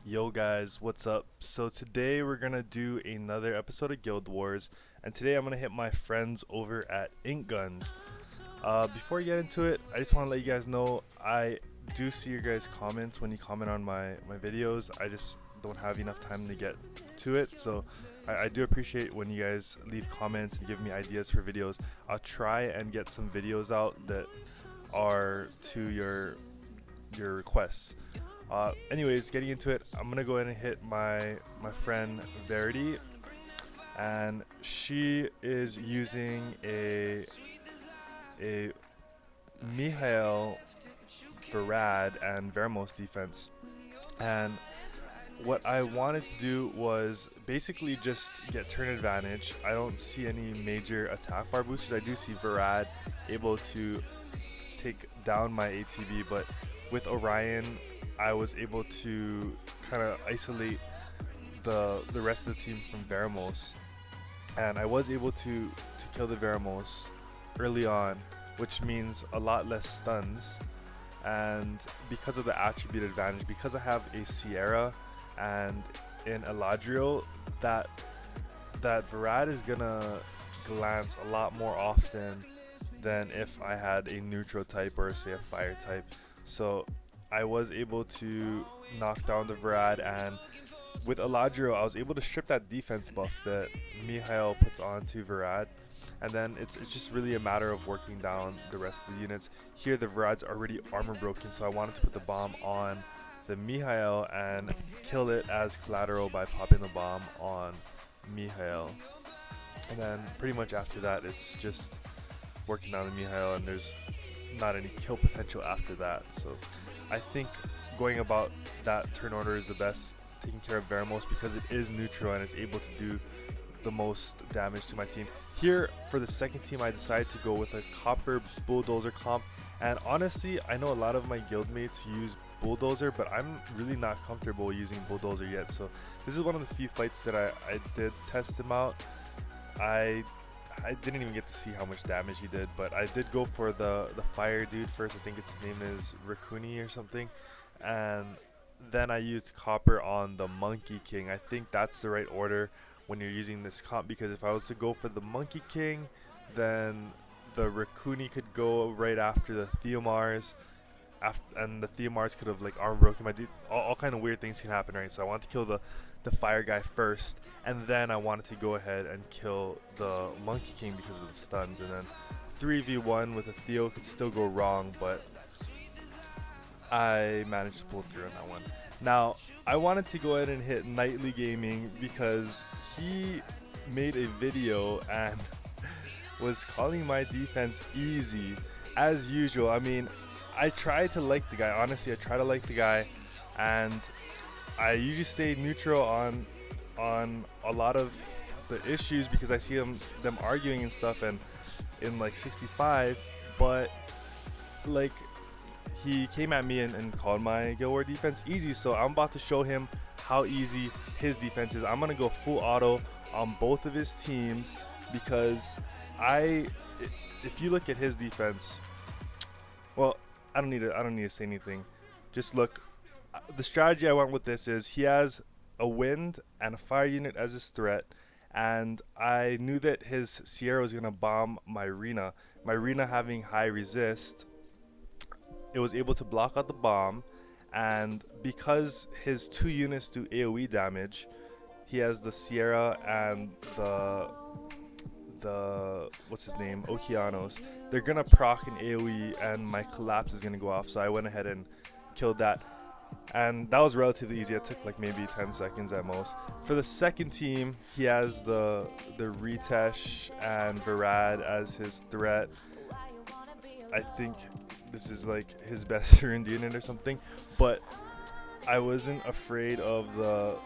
Yo guys, what's up? So today we're gonna do another episode of Guild Wars, and today I'm gonna hit my friends over at Ink Guns. Before I get into it, I just want to let you guys know I do see your guys' comments when you comment on my videos. I just don't have enough time to get to it, so I do appreciate when you guys leave comments and give me ideas for videos. I'll try and get some videos out that are to your requests. Anyways, getting into it, I'm gonna go ahead and hit my friend Verity, and she is using a Mihail, Varad, and Vermos defense. And what I wanted to do was basically just get turn advantage. I don't see any major attack bar boosters. I do see Varad able to take down my ATB, but with Orion I was able to kind of isolate the rest of the team from Veramos, and I was able to kill the Veramos early on, which means a lot less stuns. And because of the attribute advantage, because I have a Sierra and an Eladriel, that Varad is gonna glance a lot more often than if I had a neutral type or say a fire type. So I was able to knock down the Varad, and with Eladriel I was able to strip that defense buff that Mihail puts onto Varad, and then it's just really a matter of working down the rest of the units. Here the Varad's already armor broken, so I wanted to put the bomb on the Mihail and kill it as collateral by popping the bomb on Mihail. And then pretty much after that it's just working down the Mihail, and there's not any kill potential after that. So I think going about that turn order is the best, taking care of Veramos because it is neutral and it's able to do the most damage to my team. Here for the second team I decided to go with a Copper Bulldozer comp, and honestly I know a lot of my guildmates use Bulldozer, but I'm really not comfortable using Bulldozer yet. So this is one of the few fights that I did test him out. I didn't even get to see how much damage he did, but I did go for the fire dude first. I think its name is Rakuni or something, and then I used copper on the Monkey King. I think that's the right order when you're using this comp, because if I was to go for the Monkey King, then the Rakuni could go right after the Theomars, and the Theomars could have like arm broken my dude. All kind of weird things can happen, right? So I wanted to kill the fire guy first, and then I wanted to go ahead and kill the Monkey King because of the stuns. And then 3v1 with a Theo could still go wrong, but I managed to pull through on that one. Now I wanted to go ahead and hit Nightly Gaming because he made a video and was calling my defense easy as usual. I mean, I try to like the guy, honestly I try to like the guy, and I usually stay neutral on a lot of the issues because I see them arguing and stuff, and in like 65, but like he came at me and called my Guild War defense easy, so I'm about to show him how easy his defense is. I'm gonna go full auto on both of his teams because if you look at his defense, well, I don't need to say anything. Just look. The strategy I went with this is he has a wind and a fire unit as his threat, and I knew that his Sierra was gonna bomb my Rina. My Rina having high resist, it was able to block out the bomb, and because his 2 units do AoE damage, he has the Sierra and the what's his name, Okeanos. They're gonna proc an AoE and my collapse is gonna go off, so I went ahead and killed that, and that was relatively easy. It took like maybe 10 seconds at most. For the second team, he has the Ritesh and Varad as his threat. I think this is like his best ruined unit or something, but I wasn't afraid of the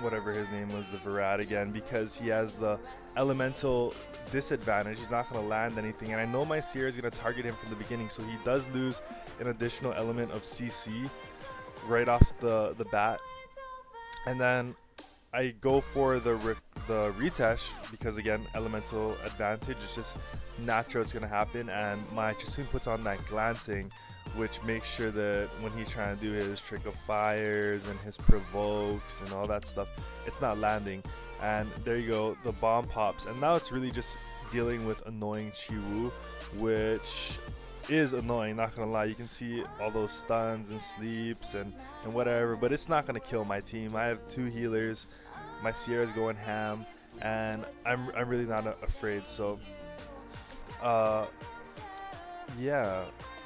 whatever his name was, the Varad again, because he has the elemental disadvantage. He's not going to land anything, and I know my Sierra is going to target him from the beginning, so he does lose an additional element of CC right off the bat. And then I go for the Ritesh because, again, elemental advantage. It's just natural, it's going to happen, and my Chasun puts on that glancing which makes sure that when he's trying to do his trick of fires and his provokes and all that stuff, it's not landing. And there you go, the bomb pops, and now it's really just dealing with annoying Chiwu, which is annoying, not gonna lie. You can see all those stuns and sleeps and whatever, but it's not gonna kill my team. I have 2 healers, my Sierra's going ham, and I'm really not afraid. So yeah,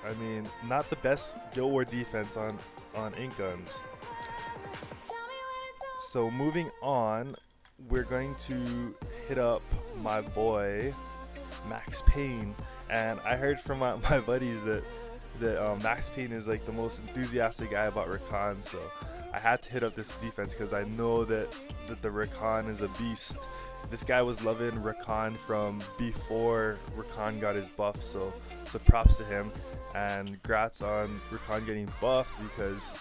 I mean, not the best Guild War defense on Ink Guns. So moving on, we're going to hit up my boy Max Payne, and I heard from my buddies that Max Payne is like the most enthusiastic guy about Rakan, so I had to hit up this defense because I know that the Rakan is a beast. This guy was loving Rakan from before Rakan got his buff, so props to him, and grats on Rakan getting buffed, because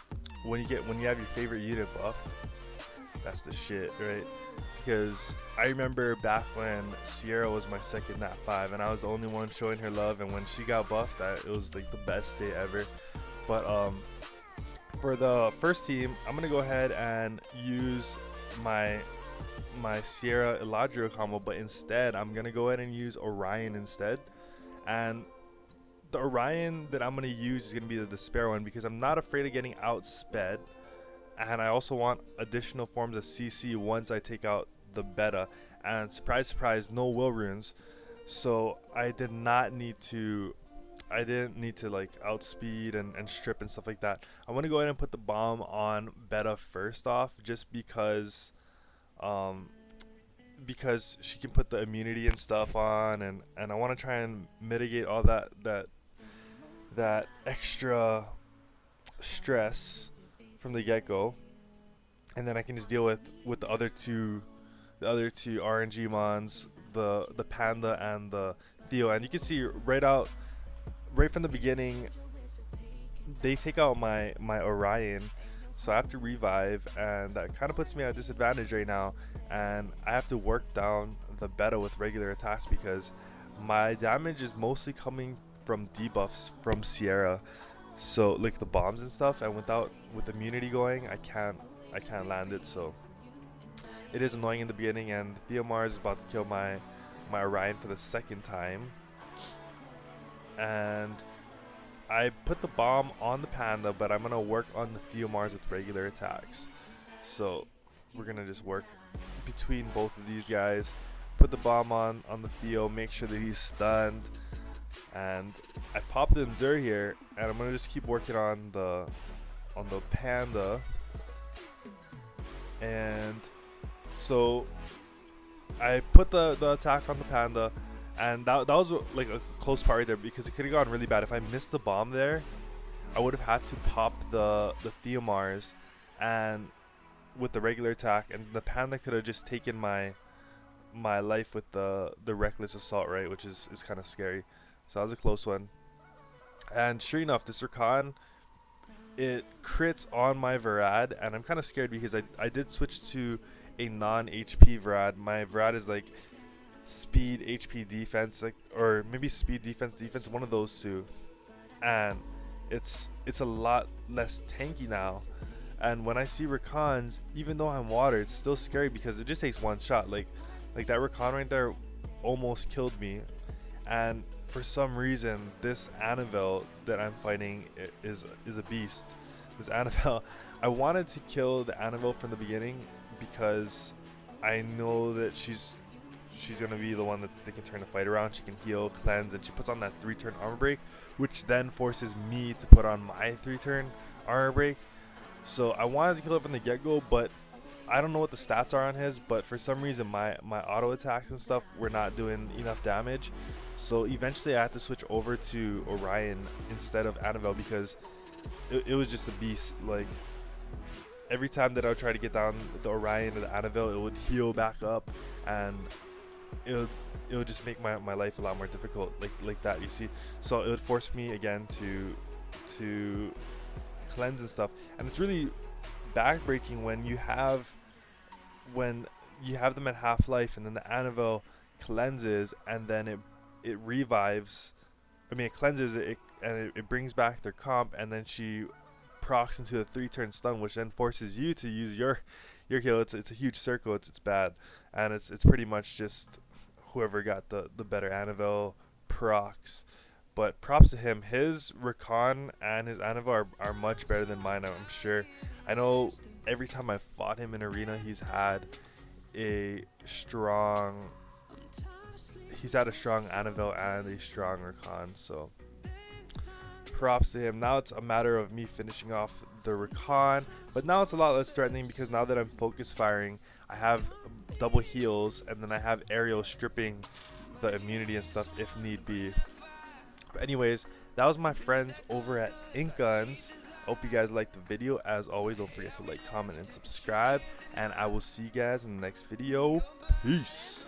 when you have your favorite unit buffed, that's the shit, right? Because I remember back when Sierra was my second Nat 5 and I was the only one showing her love, and when she got buffed, it was like the best day ever. But for the first team, I'm gonna go ahead and use my Sierra Eladrio combo, but instead I'm gonna go ahead and use Orion instead. And the Orion that I'm gonna use is gonna be the Despair one, because I'm not afraid of getting outsped, and I also want additional forms of CC once I take out the beta. And surprise surprise, no will runes, so I didn't need to like outspeed and strip and stuff like that. I want to go ahead and put the bomb on beta first off, just because she can put the immunity and stuff on, and I want to try and mitigate all that extra stress from the get-go, and then I can just deal with the other two RNG mons, the Panda and the Theo. And you can see right from the beginning, they take out my Orion, so I have to revive, and that kind of puts me at a disadvantage right now, and I have to work down the beta with regular attacks because my damage is mostly coming from debuffs from Sierra, so like the bombs and stuff, and with immunity going, I can't land it. So it is annoying in the beginning, and Theomar is about to kill my Orion for the second time, and I put the bomb on the Panda, but I'm gonna work on the Theomars with regular attacks. So we're gonna just work between both of these guys, put the bomb on the Theo, make sure that he's stunned, and I popped the Endure here, and I'm gonna just keep working on the Panda. And so I put the attack on the Panda, and that was like a close part right there, because it could have gone really bad. If I missed the bomb there, I would have had to pop the Theomars and with the regular attack, and the Panda could have just taken my life with the reckless assault, right, which is kind of scary. So that was a close one. And sure enough, this Rakan, it crits on my Varad, and I'm kind of scared because I did switch to a non-HP Varad. My Varad is like speed HP defense, like, or maybe speed defense, one of those two, and it's a lot less tanky now. And when I see Rakans, even though I'm water, it's still scary because it just takes one shot. Like that Rakan right there almost killed me. And for some reason, this Annabelle that I'm fighting is a beast. This Annabelle, I wanted to kill the Annabelle from the beginning because I know that she's gonna be the one that they can turn the fight around. She can heal, cleanse, and she puts on that 3-turn armor break, which then forces me to put on my 3-turn armor break. So I wanted to kill it from the get-go, but I don't know what the stats are on his, but for some reason my auto attacks and stuff were not doing enough damage. So eventually I had to switch over to Orion instead of Annabelle because it was just a beast. Like every time that I would try to get down the Orion or the Annabelle, it would heal back up, and it would just make my life a lot more difficult, like that, you see. So it would force me again to cleanse and stuff, and it's really backbreaking when you have them at half life, and then the Annabelle cleanses, and then it revives. I mean, it cleanses, it and it brings back their comp, and then she procs into the 3-turn stun, which then forces you to use your heal. It's a huge circle. It's bad, and it's pretty much just whoever got the better Annabelle procs. But props to him. His Rakan and his Annabelle are much better than mine, I'm sure. I know every time I fought him in arena, he's had a strong Annabelle and a strong Rakan. So props to him. Now it's a matter of me finishing off the Rakan, but now it's a lot less threatening because now that I'm focus firing, I have double heals, and then I have Ariel stripping the immunity and stuff if need be. But anyways, that was my friends over at InkGuns. Hope you guys liked the video. As always, don't forget to like, comment, and subscribe, and I will see you guys in the next video. Peace.